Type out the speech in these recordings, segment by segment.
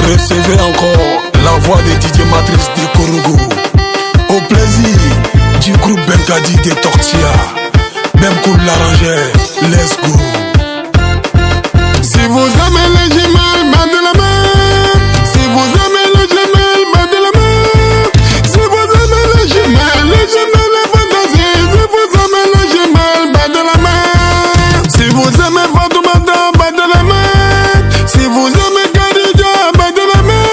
Recevez encore la voix de Didier Matrice de Korogo. Au plaisir du groupe Benkadi de Tortilla. Même coup de l'arrangeur, let's go. Si vous aimez les jumelles, bas de la main. Si vous aimez les jumelles, bas de la main. Si vous aimez les jumelles, les fantasies. Si vous aimez les jumelles, bas de la main. Si vous aimez Fatoumata, bas de la main. Si vous aimez Khadija, bas de la main.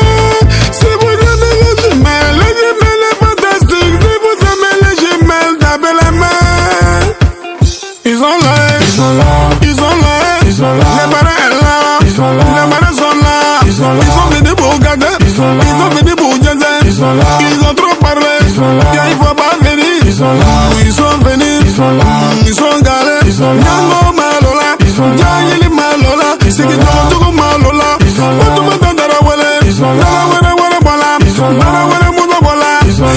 Si vous aimez les jumelles fantastiques. Si vous aimez les jumelles, tapez la main. Ils sont là, ils sont là, ils sont là, ils sont là. Les parents sont là, ils sont là. Les parents sont là, ils sont là. Ils sont venus pour regarder, ils sont là. Ils sont venus pour jaser, ils sont là. Ils ont trop parlé, ils sont là. Il faut pas venir, ils sont là. Ils sont venus, ils sont là. Ils sont galés, ils sont là. Yango malola, ils sont là. Yangili malola, c'est qui t'ont tout malola. Ils sont là. Tout le monde darawele, ils sont là. Darawele bola, ils sont là. Darawele mouza bola, ils sont là.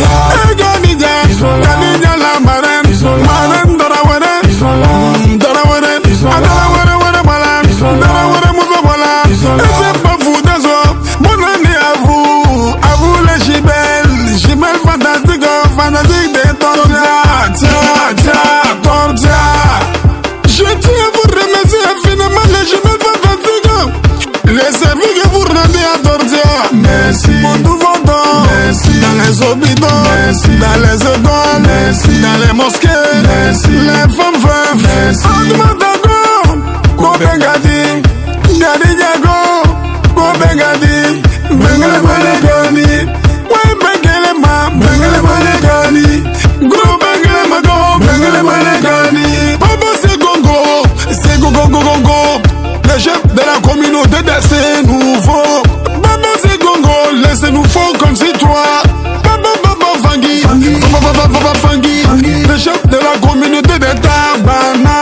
Et Khadija, ils sont là. Khadija la marraine, ils sont là. Marraine darawele, ils sont là. Darawele, ils sont là. Darawele bola, ils sont là. Darawele mouza bola, ils sont là. Et c'est pas fou de ça. Bonne année à vous les jumelles, jumelles fantastiques, fantastiques des Tortilla. Tiens, Tortilla. Je tiens à vous remercier infiniment les jumelles fantastiques. Les services que vous rendez à Tortilla. Merci pour tout votre temps. Merci dans les hôpitaux. Merci dans les écoles. Merci dans les mosquées. Merci les femmes veuves. Merci Fatoumata go Benkadi, Khadija go Benkadi. Bengale Benkadi, ouais Bengale ma, Bengale Benkadi. Gros Bengale ma go, Bengale Benkadi. Papa c'est Gongo, c'est Gongo. Les chefs de la communauté c'est nouveau. Papa c'est Gongo, laissez-nous faux comme si toi. Papa Fangui, Papa Fangui. Les chefs de la communauté de Tabana.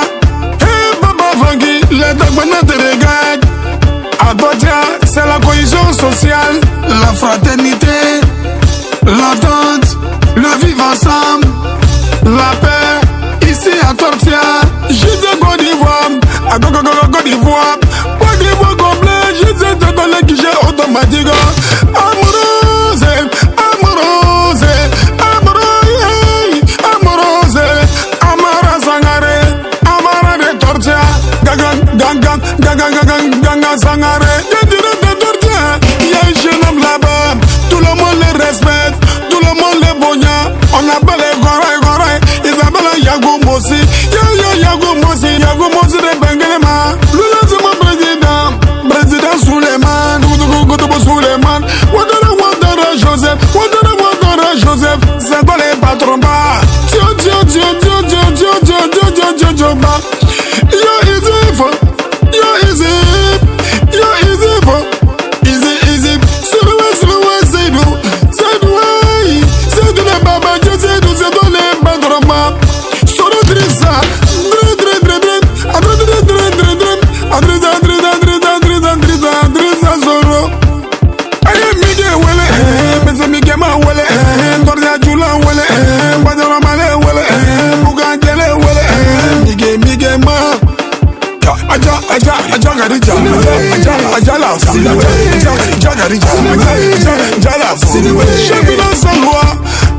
Hey Papa Fangui, les Tabana te regardent. À Tortilla, c'est la cohésion sociale, la fraternité, l'entente, le vivre ensemble, la paix. Ici à Tortilla, juste Côte d'Ivoire, à Côte d'Ivoire, Côte d'Ivoire complet, juste dans le guichet automatique. Amoureuse, amoureuse, amoureuse, amoureuse, Amara Sangare, Amara de Tortilla, Ganga Sangare, de Tortilla. Il y a un jeune homme là-bas, tout le monde les respecte, tout le monde les bogna. On appelle les Goray, ils appellent Yago Mossi. Yago Mossi de Bengelema. Lula c'est mon président Suleiman, Goutoubo Suleiman, Ouattara Joseph, c'est quoi les patrons bas? Tio, ba. Yo easy, Siloué, c'est de la baba, c'est de les patrons bas. Solo Drissa, Drissa Zoro. Aye Miguel Wele, Bese Miguel Ma Wele, Tortilla Jula Wele, Badara Male Wele, Bugangele Wele, Miguel Ma. Aja Khadija, Aja la Chef dans sa loi,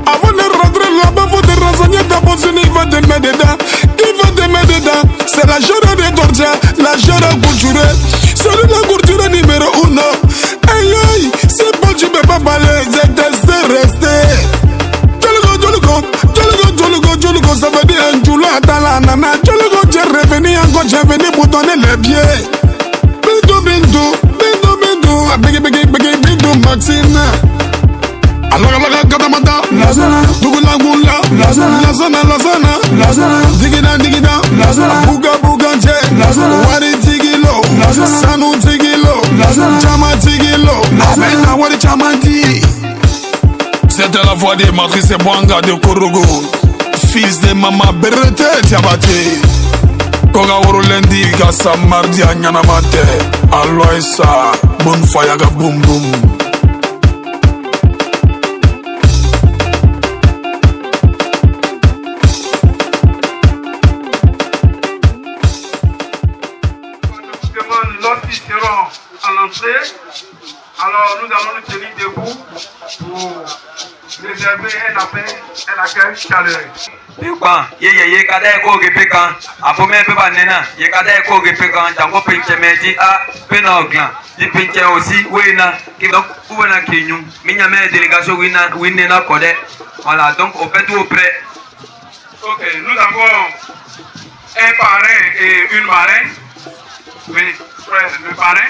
avant de rentrer là-bas, faut te renseigner d'abord ce qu'il va te mettre dedans. Qui va te mettre dedans? C'est la Jara de Tortilla, la Jara culturelle. C'est la culture numéro 1. Aïe, c'est bon, tu peux pas parler, c'est resté. Jolugo, ça veut dire un joulot à la nana. Jolugo, j'ai revenu encore, j'ai venu pour donner les pieds. Bindu, Bindu, Maxine. Alors, Katamata, Dugulagula, Lazana, Digida, Buga, Wari Tigilo, Sanu Tigilo, Chama Tigilo, Wari Chamati. C'était la voix des matrices et Bwanga de Korogo. Fils de Mama Berete Tiabate. Koga Woro lundi, Gassa mardi à Nyanamate. Aloisa, Bonfayaga Boum Boum. Lorsqu'ils seront à l'entrée, Alors nous allons nous tenir debout pour réserver un accueil chaleureux. Bikwan, ye kada ko gepekan, apome pe banena, ye kada ko gepekan, dango pinche meji a penoglan. Di pinche aussi wena, ki donc wena kinyu, minya me délégation winena kode. Voilà, donc au fait tout au près. Ok, nous avons un parrain et une marraine. Oui, frère, le parrain.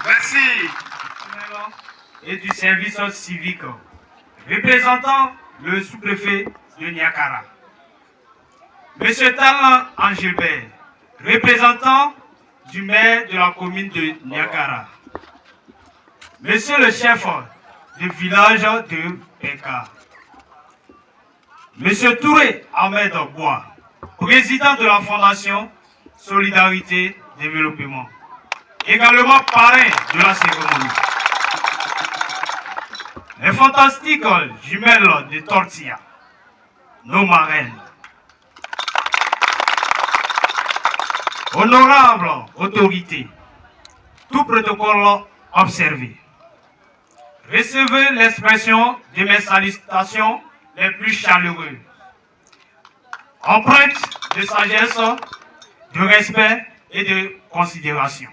Merci. Et du service civique, représentant le sous-préfet de Niakara. Monsieur Talon Angilbert, représentant du maire de la commune de Niakara. Monsieur le chef du village de Peka. Monsieur Touré Ahmed Bois, président de la Fondation Solidarité Développement. Également parrain de la cérémonie. Les fantastiques jumelles de Tortilla, nos marraines. Honorables autorités, tout protocole observé. Recevez l'expression de mes salutations les plus chaleureuses. Empreinte de sagesse, de respect et de considération.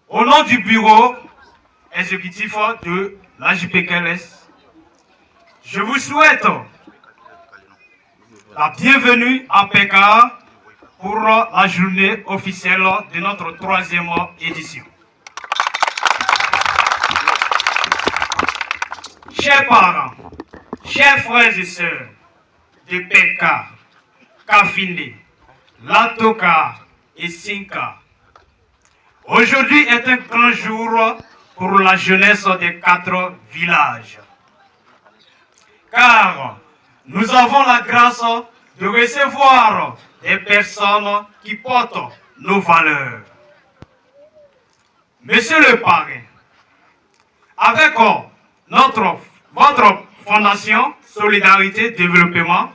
Au nom du bureau exécutif de l'AJPKLS, je vous souhaite la bienvenue à Pékin pour la journée officielle de notre 3e édition. Chers parents, chers frères et sœurs de Pékin, Kafinde, Latoka et Sinka, aujourd'hui est un grand jour pour la jeunesse des 4 villages. Car nous avons la grâce de recevoir des personnes qui portent nos valeurs. Monsieur le parrain, avec votre fondation Solidarité Développement,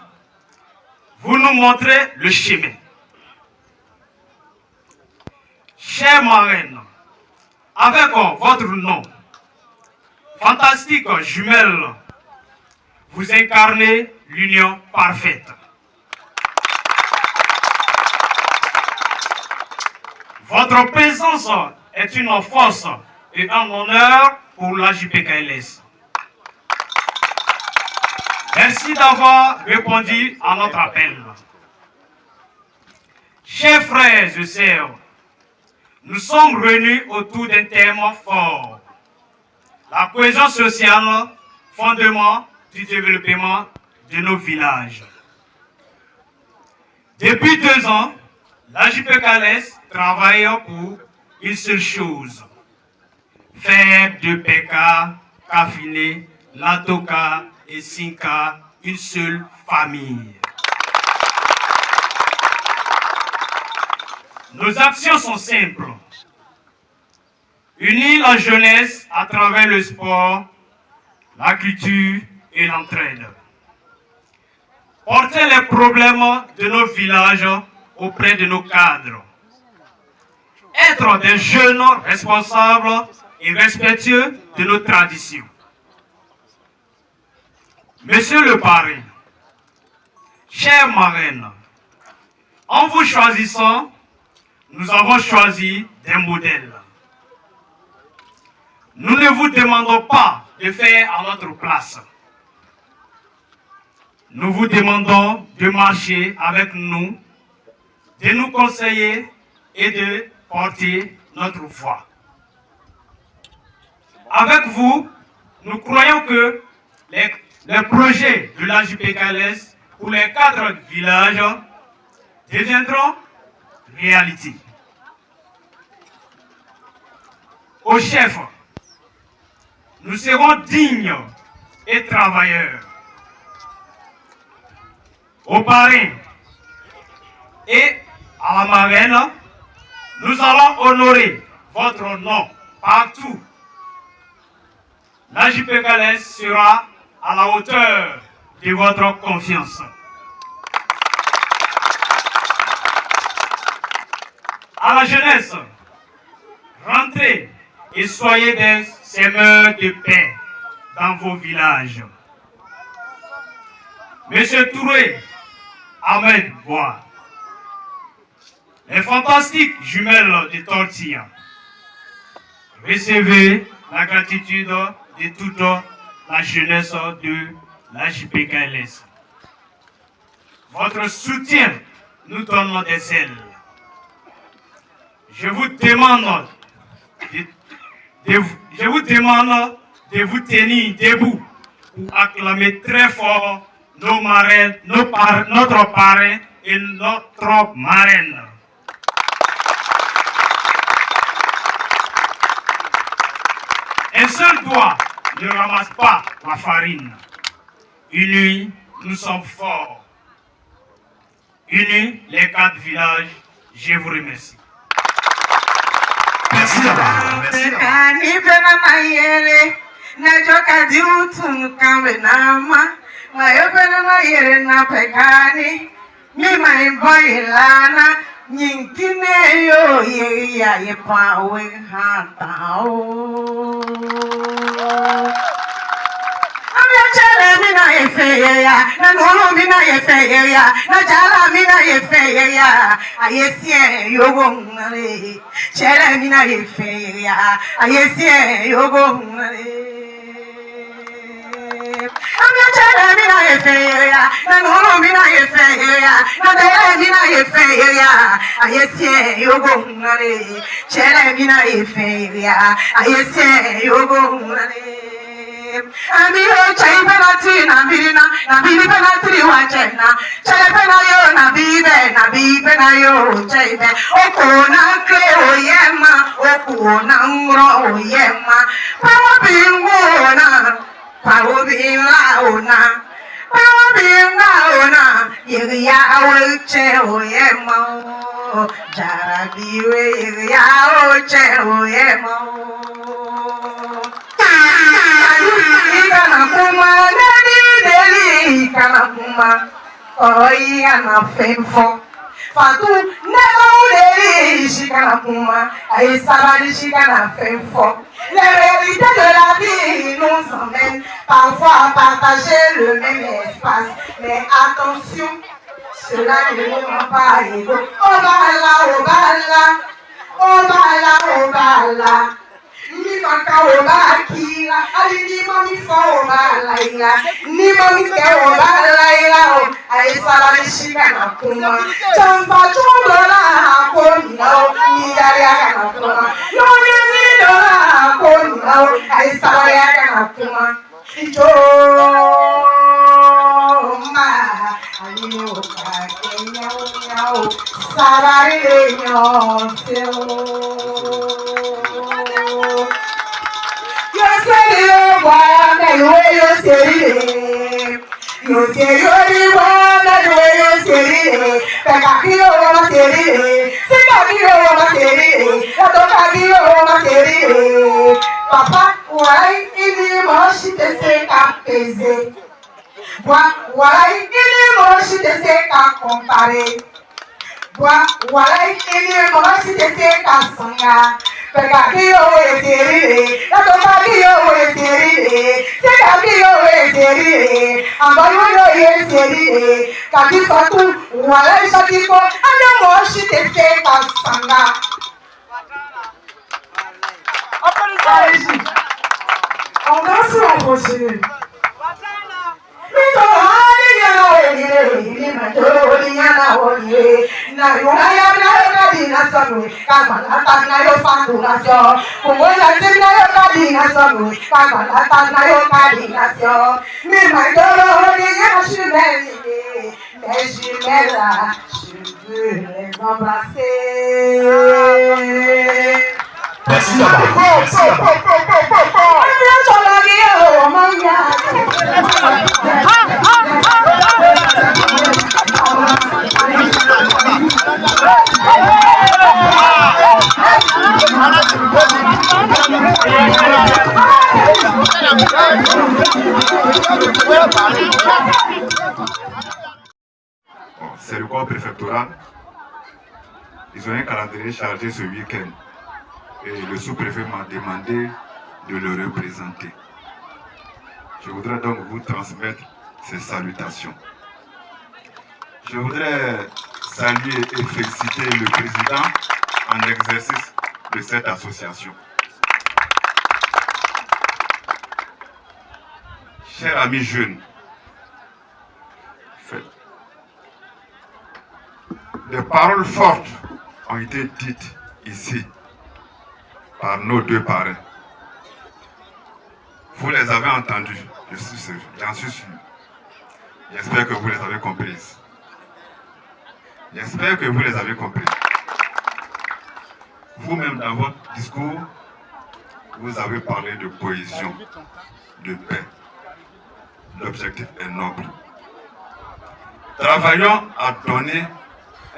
vous nous montrez le chemin. Chère marraine, avec votre nom, fantastique jumelle, vous incarnez l'union parfaite. Votre présence est une force et un honneur pour l'AJPKLS. Merci d'avoir répondu à notre appel. Chers frères et sœurs, nous sommes réunis autour d'un thème fort. La cohésion sociale, fondement du développement de nos villages. Depuis 2 ans, l'AJPKLS travaille pour une seule chose: faire de Péka, Kafine, Latoka et Sinka une seule famille. Nos actions sont simples. Unir la jeunesse à travers le sport, la culture et l'entraide. Porter les problèmes de nos villages auprès de nos cadres. Être des jeunes responsables et respectueux de nos traditions. Monsieur le parrain, chère marraine, en vous choisissant, nous avons choisi des modèles. Nous ne vous demandons pas de faire à notre place. Nous vous demandons de marcher avec nous, de nous conseiller et de porter notre voix. Avec vous, nous croyons que les projets de l'AJPKLS pour les 4 villages deviendront réalité. Au chef, nous serons dignes et travailleurs. Au parrain et à la marraine, nous allons honorer votre nom partout. L'AJPKLS sera à la hauteur de votre confiance. À la jeunesse, rentrez et soyez des semeurs de paix dans vos villages. Monsieur Touré, Ahmed Bois, les fantastiques jumelles de Tortilla, recevez la gratitude de toute la jeunesse de l'AJPKLS. Votre soutien nous donne des ailes. Je vous demande de vous tenir debout pour acclamer très fort nos marraines, notre parrain et notre marraine. Un seul doigt ne ramasse pas la farine. Unis, nous sommes forts. Unis, les 4 villages, je vous remercie. Merci d'abord. Merci I'm chere mina efe ya, na nolo mina efe ya, na jala mina efe ya, ayesie yogo ngare. Chere mina efe ya, ayesie yogo ngare. Amya chere mina efe ya, na nolo mina efe ya, na jala mina efe ya, ayesie yogo ngare. Chere mina efe ya, ayesie yogo ngare. Amiro chai penalty na birina na biri penalty wa chena chai penayo na bibe na yo chai be okona kre oyema okona ngro oyema pawo binga ona yega oche oyema jarabiwe yega oche oyema Kanakuma, Deli, Kanakuma, Oi, Anna Femfo. Fatu, Deli, Chikanakuma, Aïsabali, Chikana Femfo. Les vérités de la vie nous emmènent parfois à partager le même espace. Mais attention, cela ne nous rend pas égaux. Obala. Ni maka obakila, ali ni mami fa obalaila, ni mami ke obalaila, aisala shika na kuma, champa chudola hakoni nao, ni dari na kuma, ni dola hakoni nao, aisala na kuma, Choma, ali ni okake nyao, sabari nyao. Papa, why ini moshi tese kapeze? Why ini moshi tese kakompare? Why ini moshi tese kasonga? Pegakio eteri, la tokakio eteri, segakio eteri, ambayo eteri, kakifatu, wala shakiko, ane moshi tese kasanga. On va se rapprocher. Merci d'abord. C'est le corps préfectoral. Ils ont un calendrier chargé ce week-end. Et le sous-préfet m'a demandé de le représenter. Je voudrais donc vous transmettre ces salutations. Je voudrais saluer et féliciter le président en exercice de cette association. Chers amis jeunes, des paroles fortes ont été dites ici par nos deux parrains. Vous les avez entendues, j'en suis sûr. J'espère que vous les avez comprises. J'espère que vous les avez comprises. Vous-même, dans votre discours, vous avez parlé de cohésion, de paix. L'objectif est noble. Travaillons à donner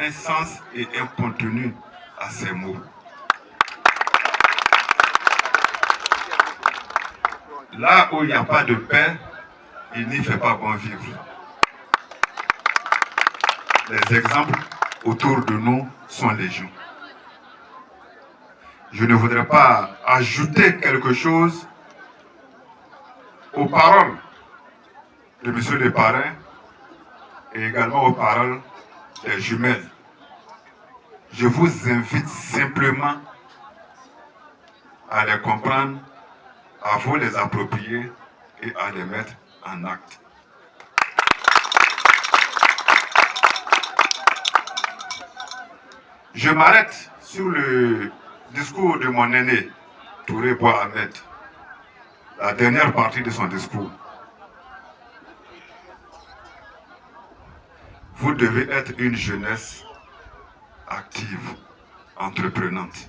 un sens et un contenu à ces mots. Là où il n'y a pas de paix, il n'y fait pas bon vivre. Les exemples autour de nous sont légion. Je ne voudrais pas ajouter quelque chose aux paroles de monsieur le parrain et également aux paroles des jumelles. Je vous invite simplement à les comprendre, à vous les approprier et à les mettre en acte. Je m'arrête sur le discours de mon aîné, Touré Bois Ahmed, la dernière partie de son discours. Vous devez être une jeunesse active, entreprenante.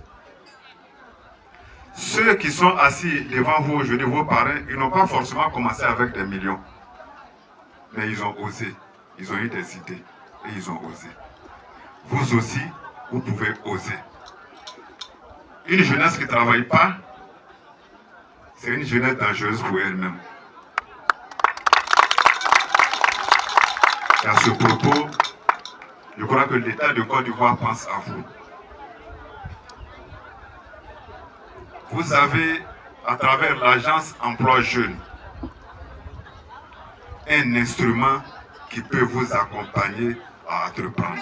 Ceux qui sont assis devant vous aujourd'hui, vos parents, ils n'ont pas forcément commencé avec des millions. Mais ils ont osé, ils ont eu des idées et ils ont osé. Vous aussi, vous pouvez oser. Une jeunesse qui ne travaille pas, c'est une jeunesse dangereuse pour elle-même. Et à ce propos, je crois que l'État de Côte d'Ivoire pense à vous. Vous avez, à travers l'agence Emploi Jeune, un instrument qui peut vous accompagner à entreprendre.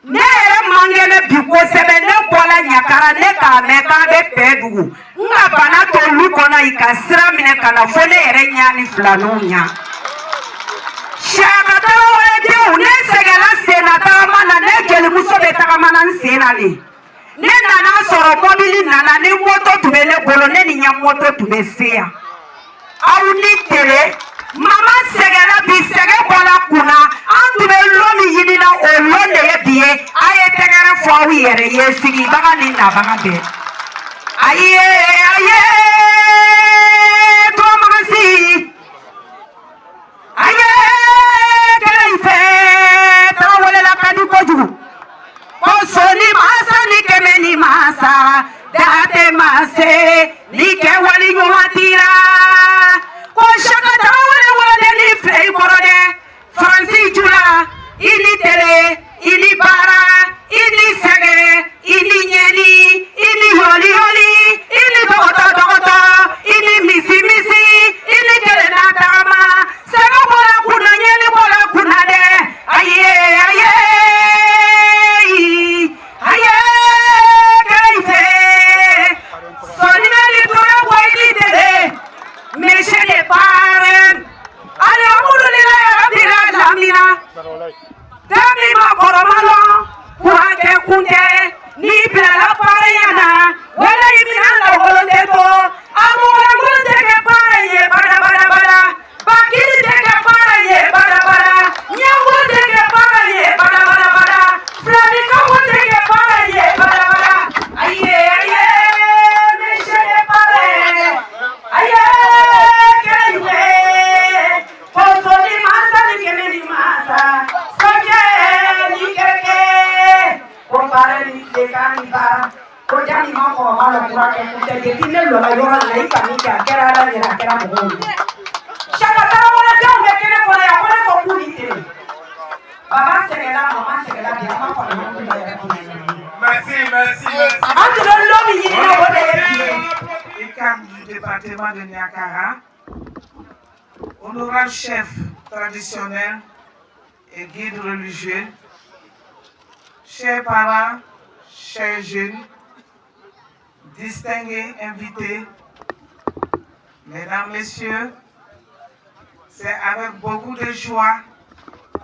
Ne yɛrɛ mangɛnɛ bi kosɛbɛ ne bɔla ɲakara ne k'a mɛn k'a bɛ pɛ dugu n ka bana to olu kɔnɔ i ka sira minɛ ka na fo ne yɛrɛ ɲa ni filaninw ɲa Siaka Tarawele denw ne sɛgɛnna sen na tagama na ne jelimuso bɛ tagamana n sen na de ne nana sɔrɔ mɔbili nana ni moto tun bɛ ne bolo ne ni ɲɛ moto tun bɛ se yan aw ni tele mama sɛgɛnna bi sɛgɛ bɔla kunna an tun bɛ lɔ min ɲini na o lɔ de ye bi ye a ye tɛgɛrɛ fɔ aw yɛrɛ ye sigibaga ni nabaga bɛɛ aye aye tomasi aye kɛlɛfɛ Tarawele la ka di kojugu ko soni masa ni kɛmɛ ni masa date mase ni kɛwale ɲuman tira ko Siaka Tarawele wele ni fɛ i kɔrɔ dɛ Faransi jula i ni tele i ni baara i ni sɛgɛ i ni ɲɛni i ni yɔli yɔli i ni dɔgɔtɔ dɔgɔtɔ i ni misi misi i ni kelenna tagama sɛgɛ bɔra kunna ɲɛni bɔra kunna dɛ aye aye aye kɛlɛfɛ sɔnni tora bɔ i ni tele monsieur le parrain alhamdulilayi rabbil alamin dami ma kɔrɔma lɔ kurakɛ kun tɛ n'i bilala parrain na wala i bɛna lawolo tɛ to amugulangolo tɛ kɛ parrain ye badabadabada bakiri tɛ kɛ parrain ye badabada ɲɛngo tɛ kɛ parrain ye badabadabada filanikawo tɛ kɛ parrain ye badabada aye aye monsieur le parrain aye kɛlɛfɛ kosoni masa ni kɛmɛ ni masa sɔkɛ ni kɛkɛ ko baara ni tilekan ni baara ko jani ma kɔrɔma lɔ furakɛ kun tɛ depuis ne lɔla yɔrɔ la i ka min kɛ a kɛra ala ɲɛna a kɛra mɔgɔw ye Siaka Tarawele denw bɛ kɛnɛ kɔnɔ yan ko ne ko k'u ni tele baba sɛgɛnna mama sɛgɛnna bi an ma fɔ ɲɔgɔn yɛrɛ kɔnɔ Merci, merci, merci. an tun bɛ lɔ min ɲini na o de ye bi ye ICAM du département de Niakara, honorable chef traditionnel et guide religieux, chers parents, chers jeunes, distingués invités, mesdames, messieurs, c'est avec beaucoup de joie,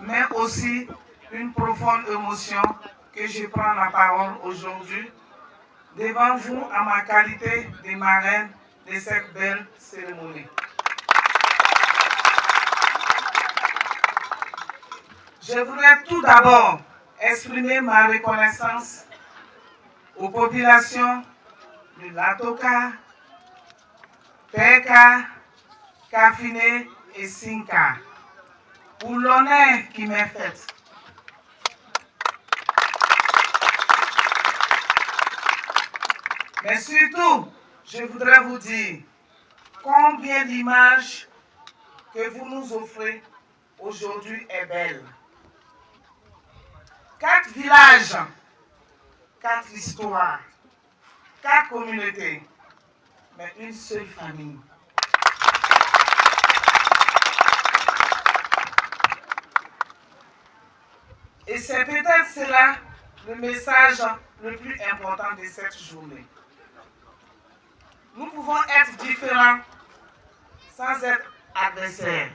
mais aussi une profonde émotion que je prends la parole aujourd'hui devant vous en ma qualité de marraine de cette belle cérémonie. Je voudrais tout d'abord exprimer ma reconnaissance aux populations de Latoka, Peka, Kafine et Sinka pour l'honneur qui m'est fait. Mais surtout, je voudrais vous dire combien l'image que vous nous offrez aujourd'hui est belle. 4 villages, 4 histoires, 4 communautés, mais une seule famille. Et c'est peut-être cela le message le plus important de cette journée. Nous pouvons être différents sans être adversaires.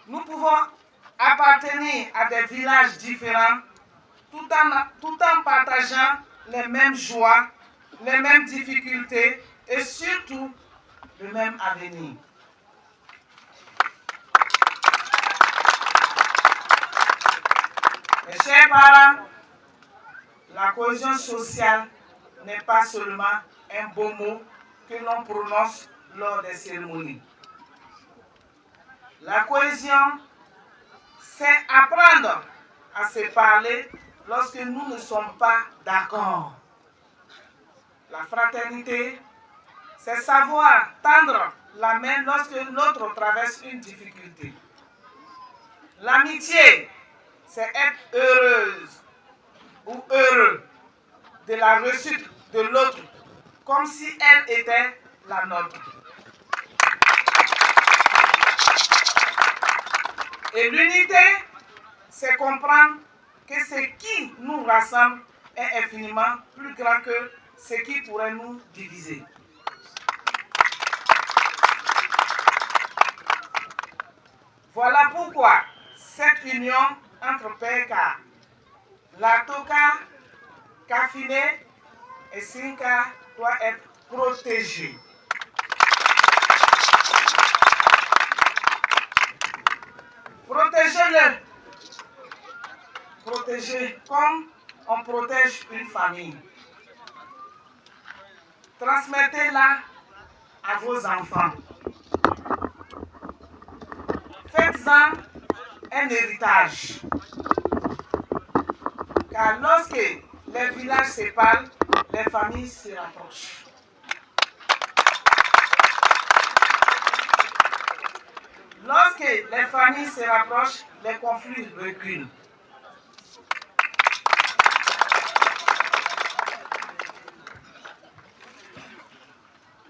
Nous pouvons appartenir à des villages différents tout en partageant les mêmes joies, les mêmes difficultés et surtout le même avenir. Mes chers parents, la cohésion sociale n'est pas seulement un beau mot que l'on prononce lors des cérémonies. La cohésion, c'est apprendre à se parler lorsque nous ne sommes pas d'accord. La fraternité, c'est savoir tendre la main lorsque l'autre traverse une difficulté. L'amitié, c'est être heureuse ou heureux de la réussite de l'autre, comme si elle était la nôtre. Et l'unité, c'est comprendre que ce qui nous rassemble est infiniment plus grand que ce qui pourrait nous diviser. Voilà pourquoi cette union entre Peka, Latoka, Kafine et Sinka doit être protégée. Protégez-le. Protégez comme on protège une famille. Transmettez-la à vos enfants. Faites-en un héritage. Car lorsque les villages se parlent, les familles se rapprochent. Lorsque les familles se rapprochent, les conflits reculent.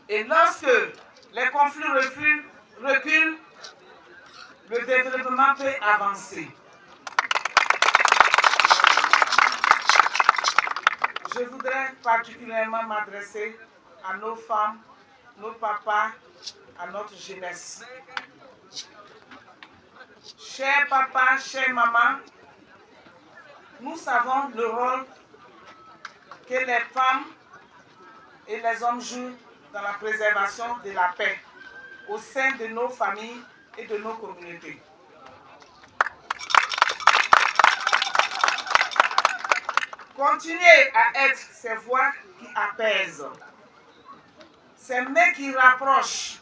Et lorsque les conflits reculent, le développement peut avancer. Je voudrais particulièrement m'adresser à nos femmes, nos papas, à notre jeunesse. Chers papas, chères mamans, nous savons le rôle que les femmes et les hommes jouent dans la préservation de la paix au sein de nos familles et de nos communautés. Continuez à être ces voix qui apaisent, ces mains qui rapprochent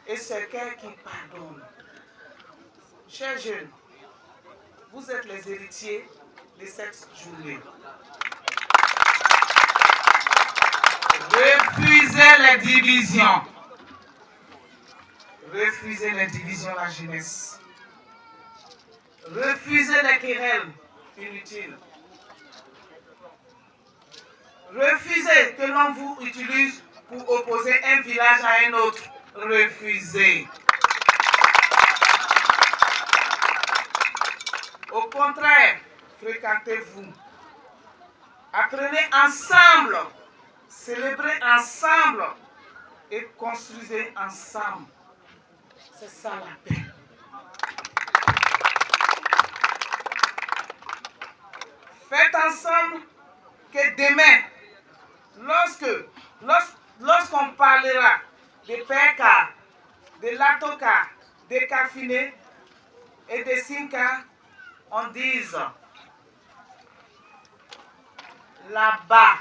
et ces cœurs qui pardonnent. Chers jeunes, vous êtes les héritiers de cette journée. Refusez les divisions. Refusez les divisions, la jeunesse. Refusez les querelles inutiles. Refusez que l'on vous utilise pour opposer un village à un autre. Refusez. Au contraire, fréquentez-vous. Apprenez ensemble. Célébrez ensemble. Et construisez ensemble. C'est ça la paix. Faites ensemble que demain, lorsqu'on parlera des PK, de l'Atoka, des Kafiné et des Sinka, on dise là-bas,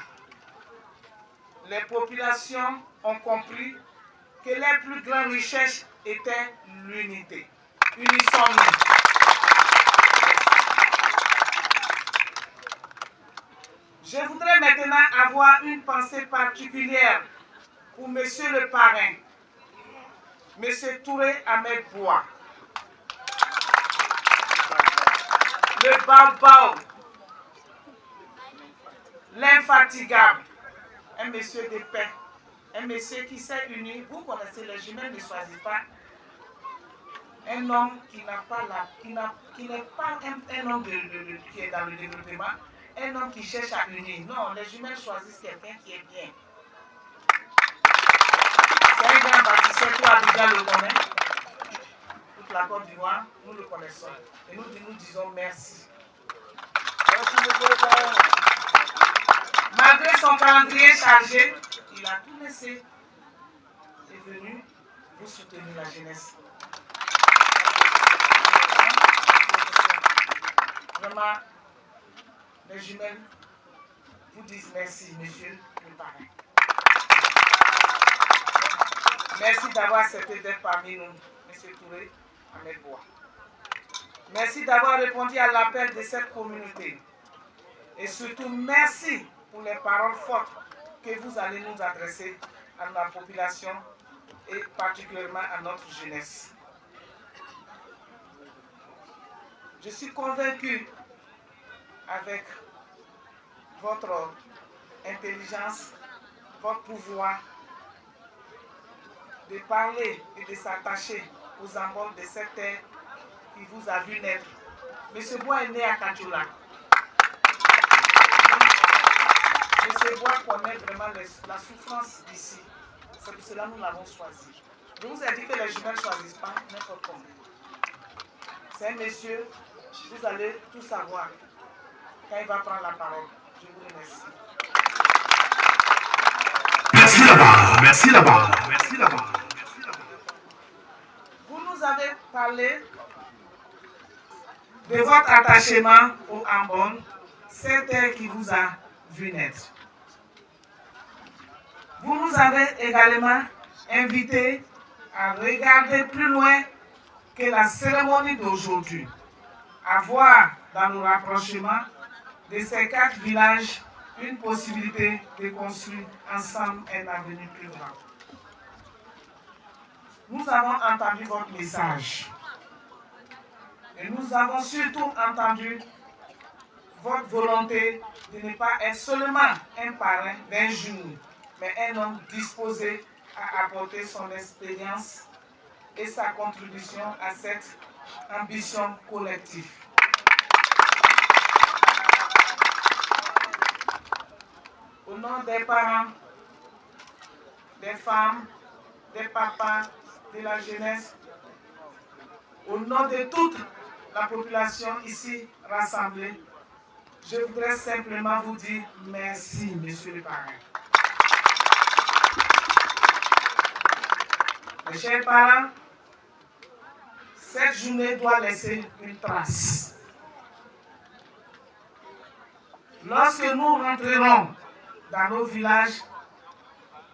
les populations ont compris que les plus grandes richesses étaient l'unité. Unissons-nous. Je voudrais maintenant avoir une pensée particulière pour Monsieur le parrain, Monsieur Touré Ahmed Bois, le Baobao, l'infatigable, un monsieur de paix, un monsieur qui s'est uni. Vous connaissez, les jumelles ne choisissent pas un homme qui n'a pas qui n'est pas un homme qui est dans le développement, un homme qui cherche à unir. Non, les jumelles choisissent quelqu'un qui est bien. C'est un grand bâtisseur, tout Abidjan le connaît. Toute la Côte d'Ivoire, nous le connaissons. Et nous disons merci. Merci, monsieur le parrain. Malgré son calendrier chargé, il a tout laissé. Il est venu vous soutenir la jeunesse. Vraiment, les jumelles vous disent merci, monsieur le parrain. Merci d'avoir accepté d'être parmi nous, monsieur Touré Ahmed Bois. Merci d'avoir répondu à l'appel de cette communauté. Et surtout, merci pour les paroles fortes que vous allez nous adresser à la population et particulièrement à notre jeunesse. Je suis convaincu, avec votre intelligence, votre pouvoir, de parler et de s'attacher aux embauches de cette terre qui vous a vu naître. Monsieur Bois est né à Kadjoula. Monsieur Bois connaît vraiment la souffrance d'ici. C'est pour cela que nous l'avons choisi. Je vous ai dit que les jumelles ne choisissent pas n'importe comment. C'est un monsieur, vous allez tout savoir quand il va prendre la parole. Je vous remercie. Merci là-bas, merci là-bas, merci là-bas. Vous nous avez parlé de votre attachement au Ambon, cette terre qui vous a vu naître. Vous nous avez également invité à regarder plus loin que la cérémonie d'aujourd'hui, à voir dans le rapprochement de ces 4 villages une possibilité de construire ensemble un avenir plus grand. Nous avons entendu votre message et nous avons surtout entendu votre volonté de ne pas être seulement un parrain d'un jour, mais un homme disposé à apporter son expérience et sa contribution à cette ambition collective. Au nom des parents, des femmes, des papas, de la jeunesse, au nom de toute la population ici rassemblée, je voudrais simplement vous dire merci, monsieur le parrain. Mes chers parents, cette journée doit laisser une trace. Lorsque nous rentrerons dans nos villages,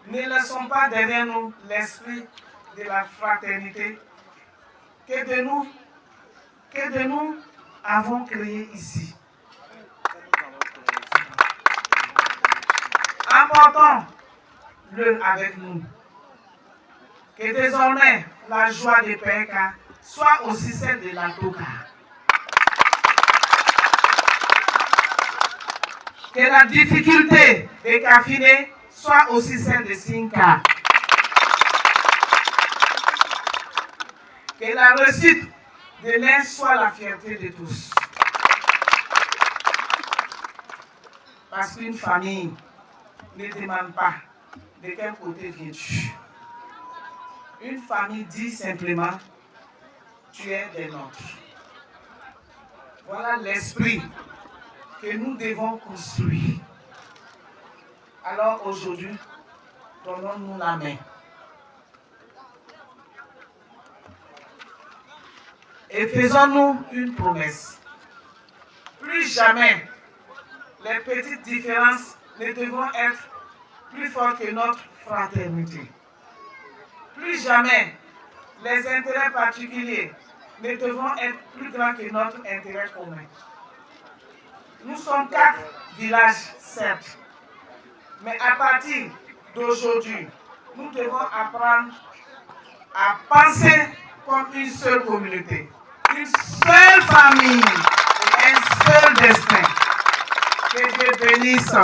ne laissons pas derrière nous l'esprit de la fraternité que de nous avons créé ici. Emportons-le avec nous. Que désormais la joie des PK soit aussi celle de l'Atoka. Que la difficulté des Kafiné soit aussi celle de Sinka. Que la réussite de l'un soit la fierté de tous. Parce qu'une famille ne demande pas de quel côté viens-tu. Une famille dit simplement, tu es des nôtres. Voilà l'esprit que nous devons construire. Alors aujourd'hui, donnons-nous la main. Et faisons-nous une promesse. Plus jamais les petites différences ne devront être plus fortes que notre fraternité. Plus jamais les intérêts particuliers ne devront être plus grands que notre intérêt commun. Nous sommes 4 villages, certes, mais à partir d'aujourd'hui, nous devons apprendre à penser comme une seule communauté, une seule famille, un seul destin. Que Dieu bénisse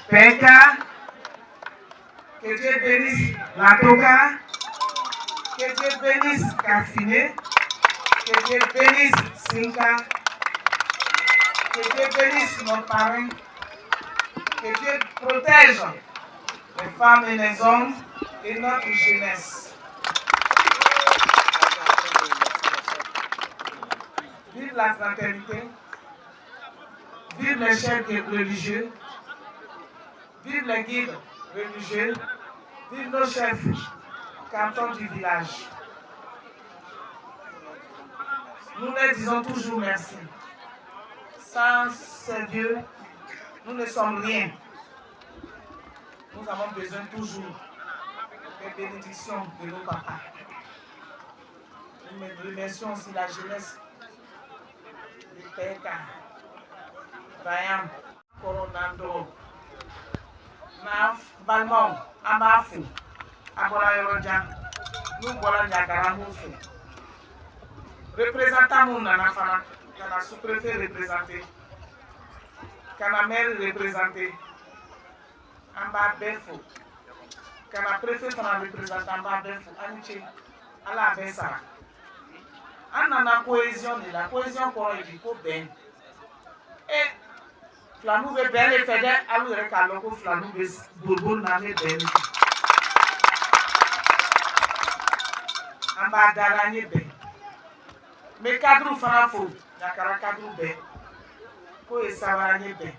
Peka, que Dieu bénisse Latoka, que Dieu bénisse Kafine, que Dieu bénisse Sinka, que Dieu bénisse nos parents, que Dieu protège les femmes et les hommes et notre jeunesse. Vive la fraternité, vive les chefs religieux, vive les guides religieux, vive nos chefs cantons du village. Nous leur disons toujours merci. Sans ces dieux, nous ne sommes rien. Nous avons besoin toujours des bénédictions de nos papas. Nous remercions aussi la jeunesse de Peka, Ryan, Coronando, Naf, Balmon, Amafu, Aborayorodja, nous voilà Niagaramoufou. Représentant Mounana Fana, Kana sous-préfet représenté, Kana maire représenté, Amba Befo, Kana préfet Fana représenté Amba Befo, Aniché, Ala Bessara. Anana cohésion de la cohésion pour le coup ben. Et Flanou be ben et fédère à l'ouest à l'oko Flanou be Bourboul n'avait ben. Amba Darani ben. Mais cadre Fanafo, Yakara cadre ben. Ko e Savarani ben.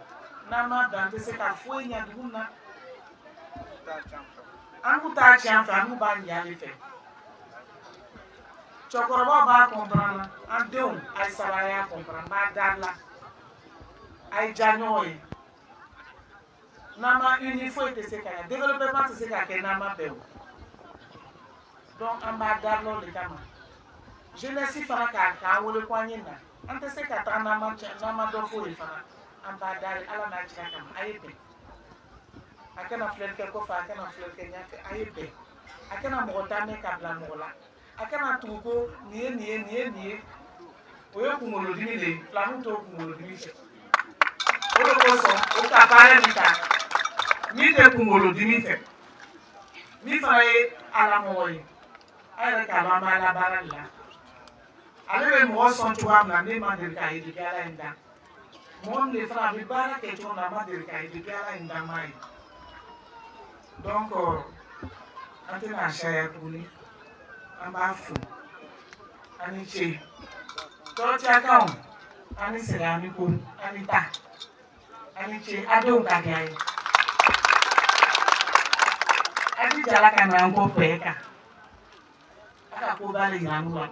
Nama Dante c'est qu'à fouiller Yaduna. Anouta tient Fanou ban Yalife. Chokoroba va comprendre, en deux, ay salaya comprendre, ba dala, ay janyoy. Nama unifo ete se kaya, développement se kaya nama beo. Donc en ba dalo le kama. Je ne sais pas ka wole kwanye na. Ante se kata nama dofo e fana. En ba dal ala na chika kama ayebe. Akena fleur ke ko fa, akena fleur ke nyafe ayebe. Akena mogota me ka bla mogola. Akana tuko nie oyo kumolodimi le Flanou to kumolodimi se oyo koso o ka pare mita mi te kumolodimi fe mi faye ala moyi ala ka ba mala baralla ale be mo son to am na ne ma de ka idi ala inda mon le fra bi bara ke to na ma de ka idi ala inda mai donc antena shaya tuli Ambafu, Aniche, Totiakon, Aniseramico, Anita, Aniche, Adon Kagay. Adi Jalakana Uncle Peka. Akakoba Yanua.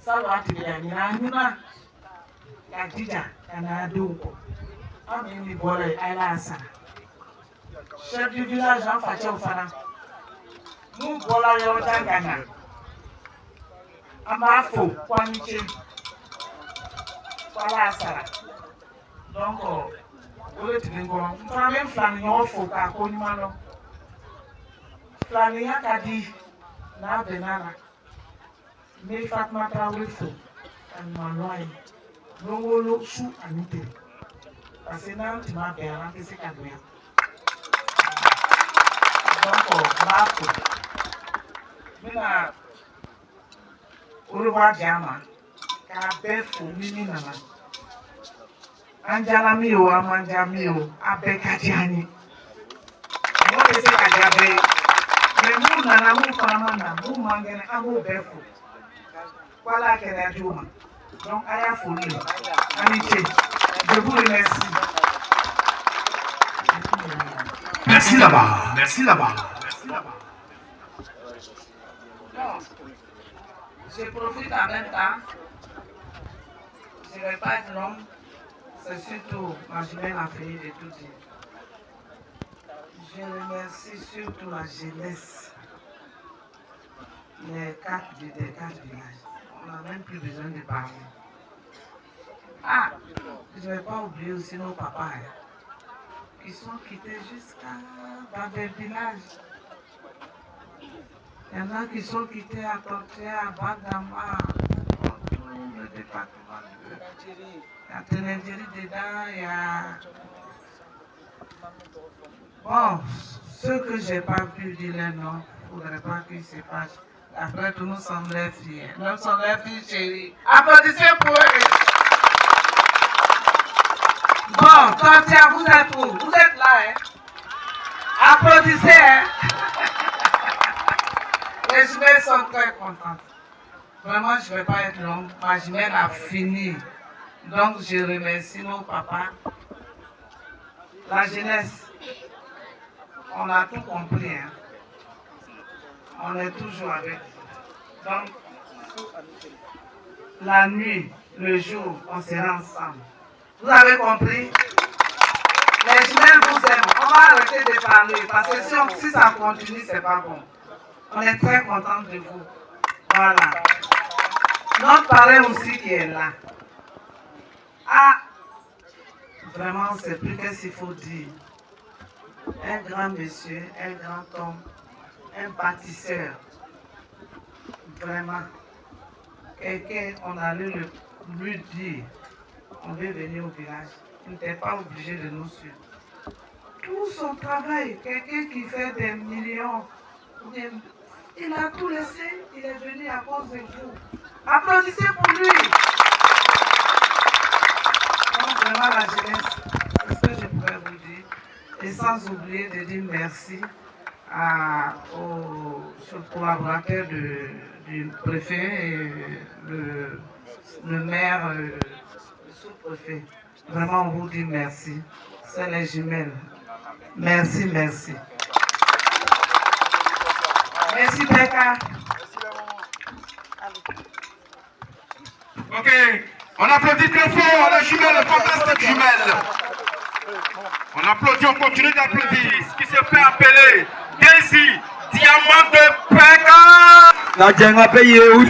Salwati Yanina, Kadija, Kanadoko. Amini Bore, Alasa. Chef du village en Facho Fana. Nous voilà yo tangana. Amafo kwaniche. Voilà ça. Donc ole tingo. Mfana même flani yo fo ka ko ni malo. Flani ya kadi na benana. Me Fatma Traoré fo. An manoi. No wolo su anite. Parce que na tima bera que c'est cadeau. Donc mafo. Mina Uruwa Jama, Kabefu, Mimi Nana. Anjala mio, Amanja mio, Abekajani. What is it? Agabe. The moon and a moon for a man, who mangan a whole befu. While I can have you, don't I have for you? And it is the goodness. Merci là-bas. Merci là-bas. Bon, je profite en même temps. Je ne vais pas être long. C'est surtout ma jumelle a fini de tout dire. Je remercie surtout la jeunesse. Les quatre villages. On n'a même plus besoin de parler. Ah, je ne vais pas oublier aussi nos papas qui sont quittés jusqu'à dans des villages. Il y en a qui sont quittés à Tortier, à Bagdama, dans tout le département de Tenendjeri. Il y a Tenendjeri dedans, il y a... Bon, ceux que je n'ai pas pu dire les noms, il ne faudrait pas qu'ils se fâchent. Après tout, nous sommes les filles. Nous sommes les filles chéries. Applaudissez pour eux. Bon, Tortier, vous êtes où? Vous êtes là, hein? Applaudissez, hein? Les jumelles sont très contentes. Vraiment, je ne vais pas être longue. Ma jumelle a fini. Donc, je remercie nos papas. La jeunesse, on a tout compris. Hein? On est toujours avec. Donc, la nuit, le jour, on sera ensemble. Vous avez compris? Les jumelles vous aiment. On va arrêter de parler parce que si ça continue, c'est pas bon. On est très contents de vous. Voilà. Notre parrain aussi qui est là. Ah, vraiment, on ne sait plus qu'est-ce qu'il faut dire. Un grand monsieur, un grand homme, un bâtisseur. Vraiment. Quelqu'un, on allait lui dire, on veut venir au village. Il n'était pas obligé de nous suivre. Tout son travail, quelqu'un qui fait des millions, il a tout laissé, il est venu à cause de vous. Applaudissez pour lui. Donc vraiment la jeunesse, c'est ce que je pourrais vous dire. Et sans oublier de dire merci aux collaborateurs du préfet et le maire, le sous-préfet. Vraiment on vous dit merci. C'est les jumelles. Merci, merci. Merci Becca. Ok, on applaudit très fort les jumelles, les fantastiques jumelles. On applaudit, on continue d'applaudir. Ce qui se fait appeler Daisy, diamant de Becca. La jenga paye où?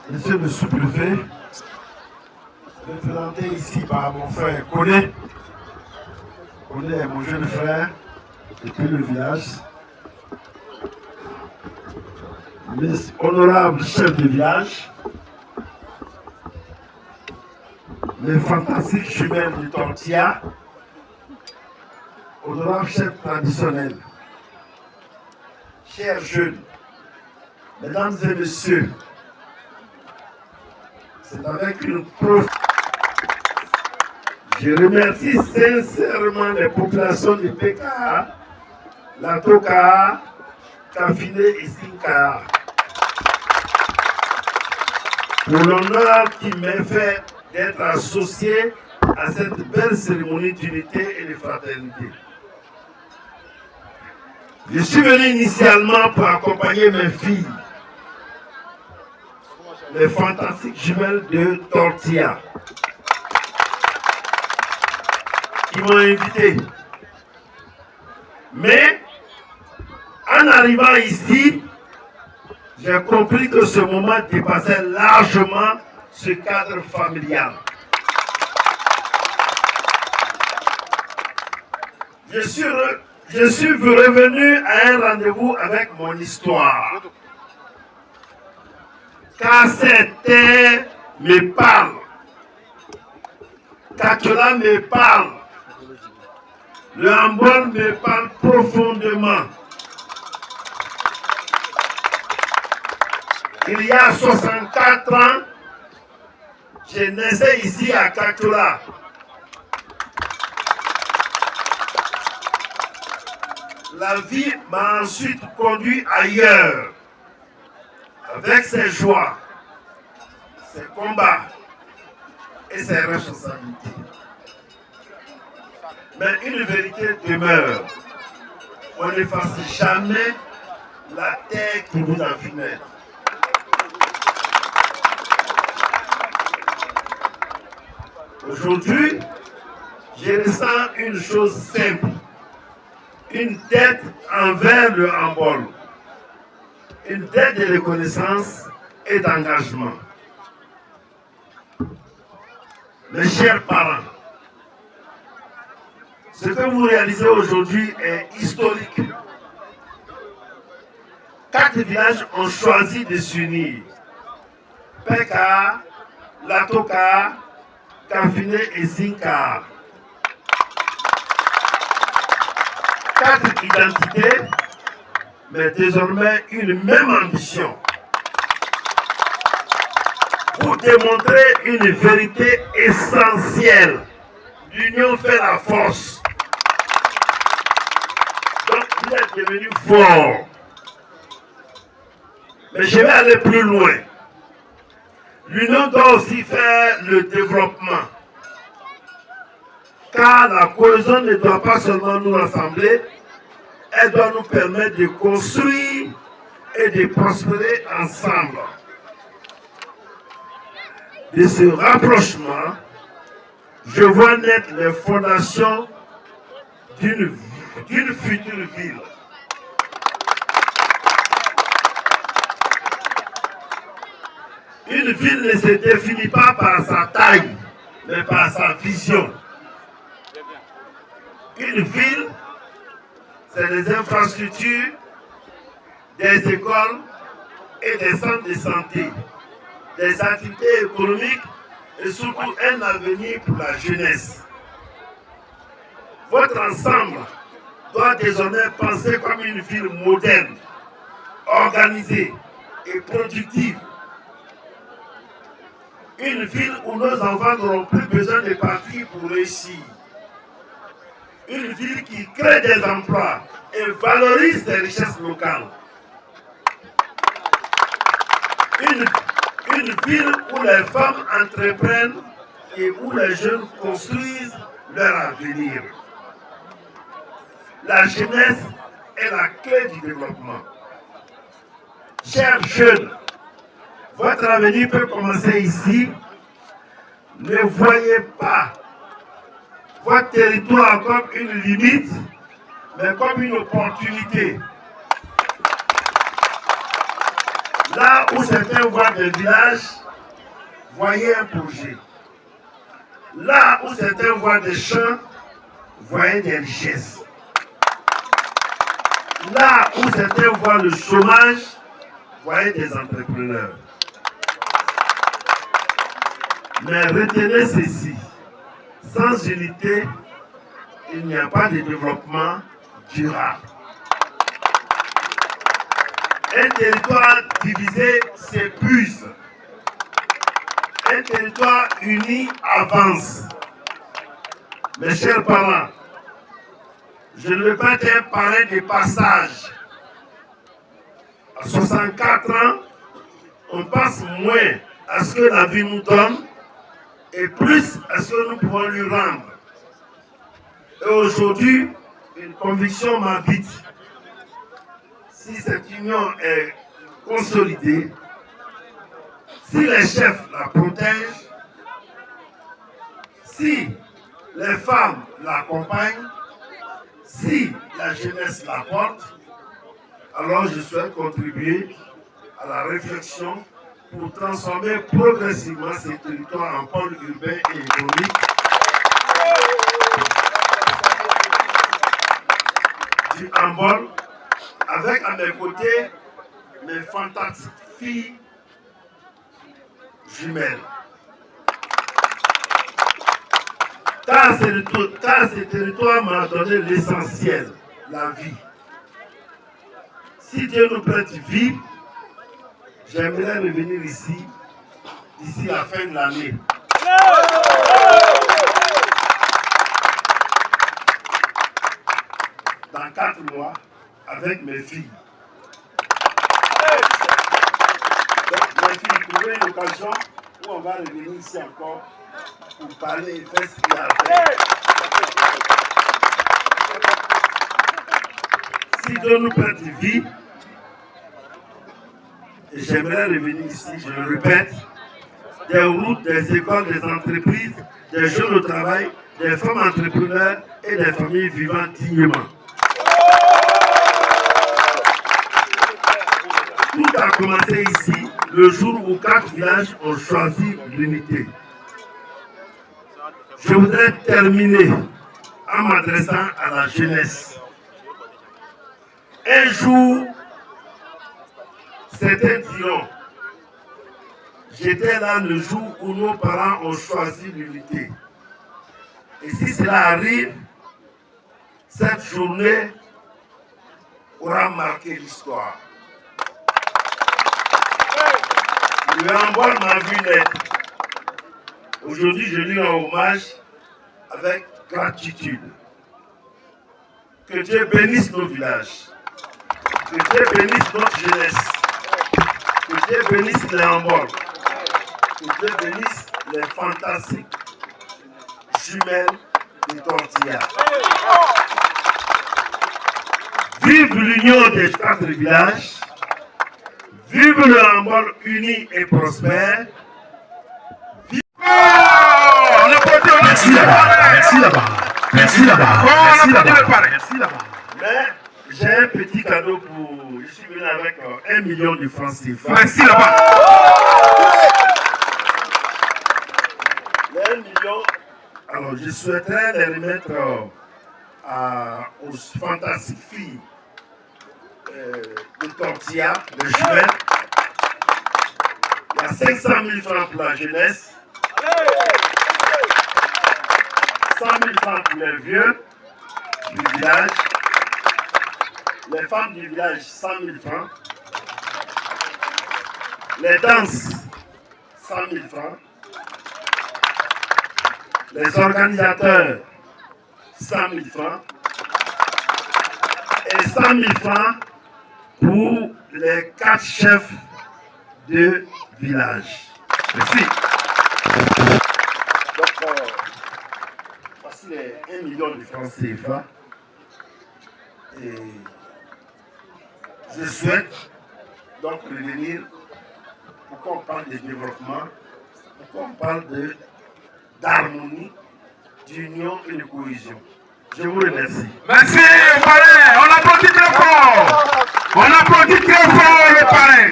Monsieur le sous-préfet, représenté ici par mon frère Koné. Koné est mon jeune frère depuis le village. Mes honorables chefs de village, les fantastiques jumelles du Tortilla, honorables chefs traditionnels, chers jeunes, mesdames et messieurs, c'est avec une profonde. Je remercie sincèrement les populations du PKA, la Toka, Kafine et Sinka pour l'honneur qui m'est fait d'être associé à cette belle cérémonie d'unité et de fraternité. Je suis venu initialement pour accompagner mes filles, les fantastiques jumelles de Tortilla, qui m'ont invité. Mais, en arrivant ici, j'ai compris que ce moment dépassait largement ce cadre familial. Je suis revenu à un rendez-vous avec mon histoire. Car cette terre me parle. Katola me parle. Le handball me parle profondément. Il y a 64 ans, je naissais ici à Katola. La vie m'a ensuite conduit ailleurs, avec ses joies, ses combats et ses responsabilités. Mais une vérité demeure. On n'efface jamais la terre qui vous a vu naître. Aujourd'hui, je ressens une chose simple, une dette envers le handball, une dette de reconnaissance et d'engagement. Mes chers parents, ce que vous réalisez aujourd'hui est historique. 4 villages ont choisi de s'unir. Peka, Latoka, Kafine et Zinka. 4 identités, mais désormais une même ambition. Pour démontrer une vérité essentielle. L'union fait la force. Donc vous êtes devenus forts. Mais je vais aller plus loin. L'union doit aussi faire le développement. Car la cohésion ne doit pas seulement nous rassembler, elle doit nous permettre de construire et de prospérer ensemble. De ce rapprochement, je vois naître les fondations d'une future ville. Une ville ne se définit pas par sa taille, mais par sa vision. Une ville, c'est des infrastructures, des écoles et des centres de santé, des activités économiques et surtout un avenir pour la jeunesse. Votre ensemble doit désormais penser comme une ville moderne, organisée et productive. Une ville où nos enfants n'auront plus besoin de partir pour réussir. Une ville qui crée des emplois et valorise les richesses locales. Une ville où les femmes entreprennent et où les jeunes construisent leur avenir. La jeunesse est la clé du développement. chers jeunes, votre avenir peut commencer ici. Ne voyez pas votre territoire comme une limite, mais comme une opportunité. Là où certains voient des villages, voyez un projet. Là où certains voient des champs, voyez des richesses. Là où certains voient le chômage, voyez des entrepreneurs. Mais retenez ceci, sans unité, il n'y a pas de développement durable. Un territoire divisé s'épuise. Un territoire uni avance. Mes chers parents, je ne veux pas être un parrain de passage. À 64 ans, on passe moins à ce que la vie nous donne et plus à ce que nous pouvons lui rendre. Et aujourd'hui, une conviction m'habite. Si cette union est consolidée, si les chefs la protègent, si les femmes l'accompagnent, si la jeunesse la porte, alors je souhaite contribuer à la réflexion pour transformer progressivement ces territoires en pôle urbain et économique du handball, avec à mes côtés mes fantastiques filles jumelles. Car ce territoire m'a donné l'essentiel, la vie. Si Dieu nous prête vie, j'aimerais revenir ici, d'ici la fin de l'année. Dans 4 mois, avec mes filles. Donc, mes filles, trouver une occasion où on va revenir ici encore pour parler et faire ce qu'il y a à faire. Si Dieu nous prête vie, et j'aimerais revenir ici, je le répète, des routes, des écoles, des entreprises, des jeunes au travail, des femmes entrepreneurs et des familles vivant dignement. Tout a commencé ici, le jour où 4 villages ont choisi l'unité. Je voudrais terminer en m'adressant à la jeunesse. Un jour, certains diront, j'étais là le jour où nos parents ont choisi l'unité. Et si cela arrive, cette journée aura marqué l'histoire. Le handball m'a vu naître. Aujourd'hui, je lui rends hommage avec gratitude. Que Dieu bénisse nos villages. Que Dieu bénisse notre jeunesse. Que Dieu bénisse les handballs. Que Dieu bénisse les fantastiques jumelles de Tortilla. Vive l'union des 4 villages. Vive le handball uni et prospère. Merci là-bas, merci là-bas, merci là-bas, merci là-bas, merci là-bas. Mais j'ai un petit cadeau pour... Je suis venu avec 1 million de francs CFA. Merci là-bas. Les 1 million, alors je souhaiterais les remettre aux fantastiques filles de Tortilla, de jumelles. Il y a 500 000 francs pour la jeunesse. 100 000 francs pour les vieux du village. Les femmes du village, 100 000 francs. Les danses, 100 000 francs. Les organisateurs, 100 000 francs. Et 100 000 francs pour les 4 chefs de village. Merci. Donc, voici les 1 million de francs CFA. Et je souhaite donc revenir. Pourquoi on parle de développement? Pourquoi on parle d'harmonie, d'union et de cohésion? Je vous remercie. Merci, le parrain. On applaudit très fort. On applaudit très fort le parrain.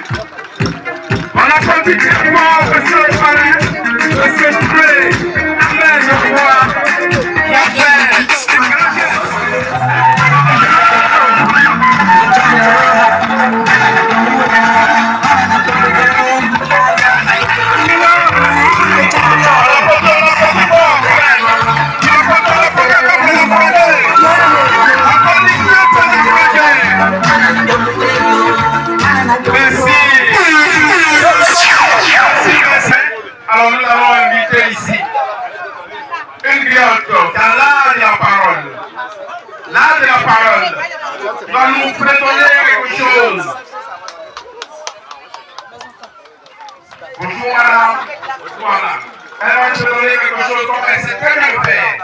On applaudit très fort monsieur le parrain. Monsieur Touré. Amen, je crois. Qui a fait. Alors nous avons invité ici une griotte qui a l'art de la parole. L'art de la parole va nous préparer quelque chose. Bonjour madame. Voilà. Elle va nous donner quelque chose comme elle sait très bien faire.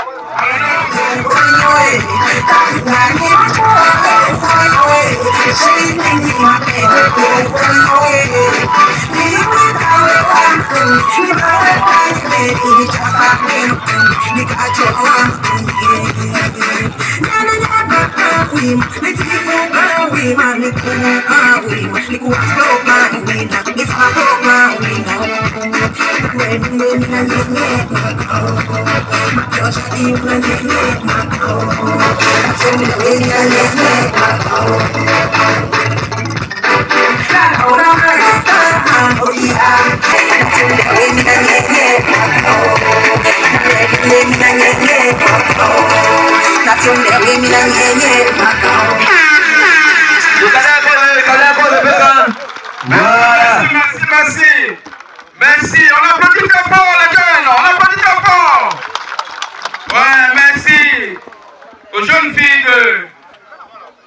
Merci, on applaudit très fort les jeunes, on applaudit très fort. Ouais, merci aux jeunes filles de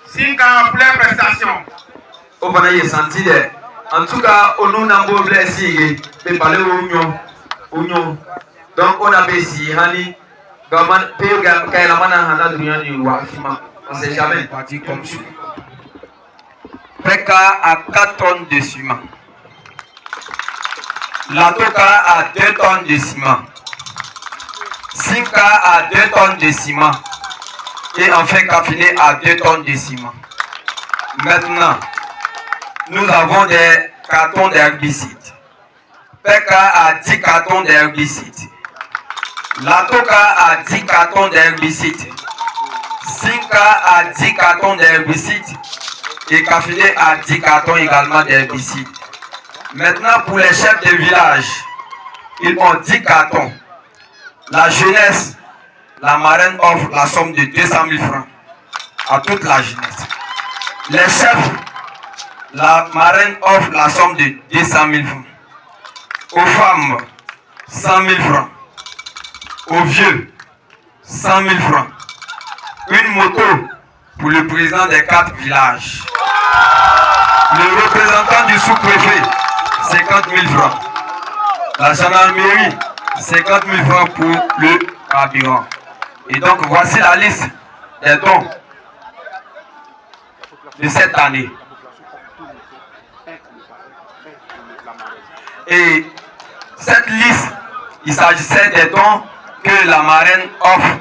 Sinka pour les prestations. Au Panaye senti de. En tout cas, on nous n'a pas blessé, mais parler au union. Donc on a baissé, Hani, Gaman, Péoga, Kailamana, Hana, Dunian, du Wakima. On ne s'est jamais parti comme ça. Peka a 4 tonnes de ciment. La Toka a 2 tonnes de ciment. Sinka a 2 tonnes de ciment. Et enfin Kafine a 2 tonnes de ciment. Maintenant, nous avons des cartons d'herbicide. Peka a 10 cartons d'herbicide. La Toka a 10 cartons d'herbicide. Sinka a 10 cartons d'herbicide. Et Kafine a 10 cartons également d'herbicide. Maintenant, pour les chefs de village, ils ont 10 cartons. La jeunesse, la marraine offre la somme de 200 000 francs à toute la jeunesse. Les chefs, la marraine offre la somme de 200 000 francs. Aux femmes, 100 000 francs. Aux vieux, 100 000 francs. Une moto pour le président des 4 villages. Le représentant du sous-préfet, 50 000 francs. La gendarmerie, 50 000 francs pour le carburant. Et donc, voici la liste des dons de cette année. Et cette liste, il s'agissait des dons que la marraine offre.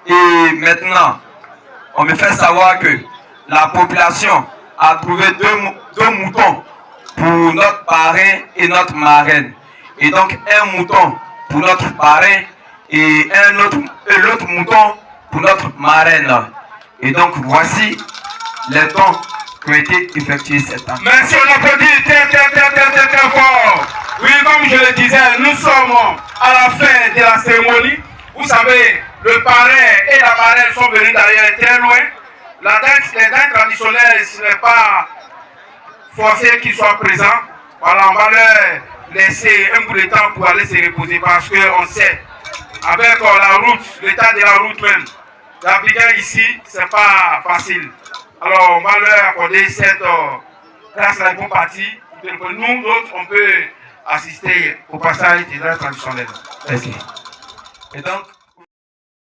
Et maintenant, on me fait savoir que la population a trouvé deux moutons pour notre parrain et notre marraine. Et donc un mouton pour notre parrain et l'autre mouton pour notre marraine. Et donc voici les dons qui ont été effectués cette année. Merci, on applaudit très fort. Oui, comme je le disais, nous sommes à la fin de la cérémonie. Vous savez, le parrain et la marraine sont venus d'ailleurs très loin. Les danses traditionnelles, ce n'est pas forcé qu'ils soient présents. Voilà, on va leur laisser un bout de temps pour aller se reposer parce qu'on sait, avec la route, l'état de la route même, l'appliquer ici, c'est pas facile. Alors, on va leur accorder cette classe-là, ils vont partir. Nous autres, on peut assister au passage des danses traditionnelles. Okay. Et donc,